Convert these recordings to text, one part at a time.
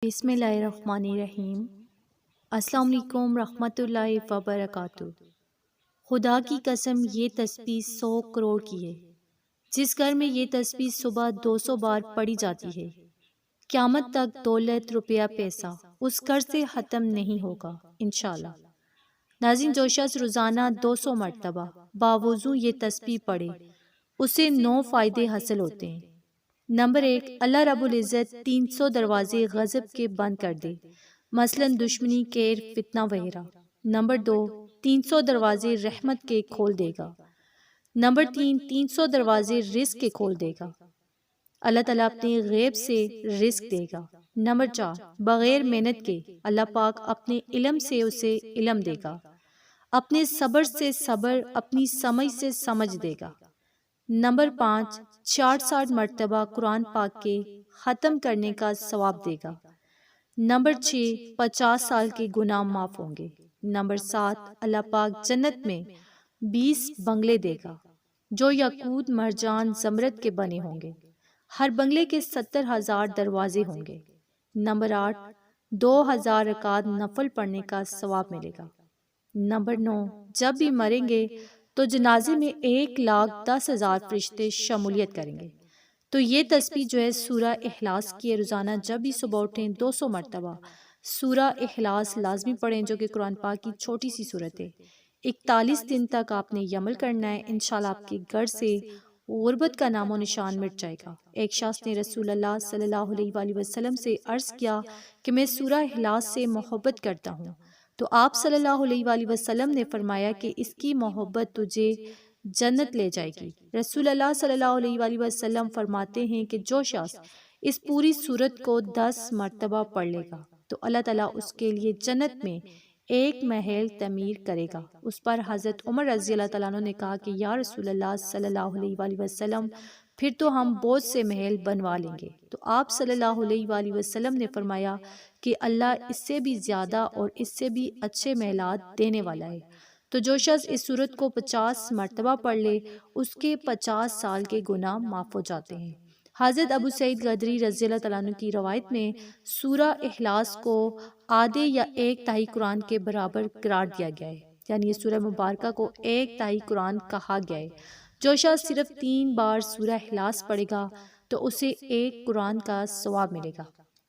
بسم اللہ الرحمن الرحیم۔ السلام علیکم رحمۃ اللہ وبرکاتہ۔ خدا کی قسم یہ تسبیح 100 کروڑ کی ہے۔ جس گھر میں یہ تسبیح صبح 200 بار پڑھی جاتی ہے، قیامت تک دولت روپیہ پیسہ اس گھر سے ختم نہیں ہوگا انشاءاللہ۔ ناظرین، جو شخص روزانہ 200 مرتبہ باوضو یہ تسبیح پڑھے اسے 9 فائدے حاصل ہوتے ہیں۔ نمبر 1، اللہ رب العزت 300 دروازے غضب کے بند کر دے، مثلا دشمنی، کیر، فتنہ وغیرہ۔ نمبر 2، 300 دروازے رحمت کے کھول دے گا۔ نمبر 3، 300 دروازے رزق کے کھول دے گا۔ اللہ تعالیٰ اپنے غیب سے رزق دے گا۔ نمبر 4، بغیر محنت کے اللہ پاک اپنے علم سے اسے علم دے گا، اپنے صبر سے صبر، اپنی سمجھ سے سمجھ دے گا۔ نمبر 5، 66 مرتبہ قرآن پاک کے ختم کرنے کا ثواب دے گا۔ نمبر 6، 50 سال کے گناہ معاف ہوں گے۔ نمبر 7، اللہ پاک جنت میں 20 بنگلے دے گا جو یاقوت، مرجان، زمرد کے بنے ہوں گے۔ ہر بنگلے کے 70,000 دروازے ہوں گے۔ نمبر 8، 2000 رکعت نفل پڑھنے کا ثواب ملے گا۔ نمبر 9، جب بھی مریں گے تو جنازے میں 1,10,000 فرشتے شمولیت کریں گے۔ تو یہ تسبیح جو ہے سورہ اخلاص کی ہے۔ روزانہ جب بھی صبح اٹھیں 200 مرتبہ سورہ اخلاص لازمی پڑھیں، جو کہ قرآن پاک کی چھوٹی سی صورت ہے۔ 41 دن تک آپ نے یہ عمل کرنا ہے، انشاءاللہ آپ کے گھر سے غربت کا نام و نشان مٹ جائے گا۔ ایک شخص نے رسول اللہ صلی اللہ علیہ وآلہ وسلم سے عرض کیا کہ میں سورہ اخلاص سے محبت کرتا ہوں، تو آپ صلی اللہ علیہ وآلہ وسلم نے فرمایا کہ اس کی محبت تجھے جنت لے جائے گی۔ رسول اللہ صلی اللہ علیہ وآلہ وسلم فرماتے ہیں کہ جو شخص اس پوری سورت کو 10 مرتبہ پڑھ لے گا تو اللہ تعالیٰ اس کے لیے جنت میں ایک محل تعمیر کرے گا۔ اس پر حضرت عمر رضی اللہ تعالیٰ عنہ نے کہا کہ یا رسول اللہ صلی اللہ علیہ وآلہ وسلم، پھر تو ہم بہت سے محل بنوا لیں گے۔ تو آپ صلی اللہ علیہ وآلہ وسلم نے فرمایا کہ اللہ اس سے بھی زیادہ اور اس سے بھی اچھے محلات دینے والا ہے۔ تو جو شخص اس سورت کو 50 مرتبہ پڑھ لے اس کے 50 سال کے گناہ معاف ہو جاتے ہیں۔ حضرت ابو سعید خدری رضی اللہ تعالیٰ عنہ کی روایت میں سورہ اخلاص کو آدھے یا 1/3 قرآن کے برابر قرار دیا گیا ہے، یعنی یہ سورہ مبارکہ کو 1/3 قرآن کہا گیا ہے۔ جو شخص صرف 3 بار سورہ اخلاص پڑھے گا تو اسے 1 قرآن کا ثواب ملے گا۔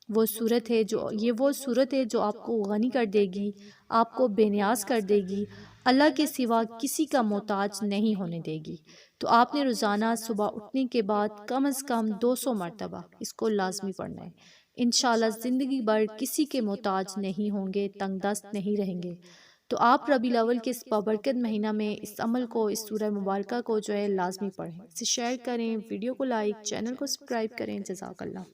وہ صورت ہے جو آپ کو غنی کر دے گی، آپ کو بے نیاز کر دے گی، اللہ کے سوا کسی کا محتاج نہیں ہونے دے گی۔ تو آپ نے روزانہ صبح اٹھنے کے بعد کم از کم 200 مرتبہ اس کو لازمی پڑھنا ہے۔ انشاءاللہ زندگی بھر کسی کے محتاج نہیں ہوں گے، تنگ دست نہیں رہیں گے۔ تو آپ ربیع الاول کے اس بابرکت مہینہ میں اس عمل کو، اس سورہ مبارکہ کو جو ہے لازمی پڑھیں۔ اسے شیئر کریں، ویڈیو کو لائک، چینل کو سبسکرائب کریں۔ جزاک اللہ۔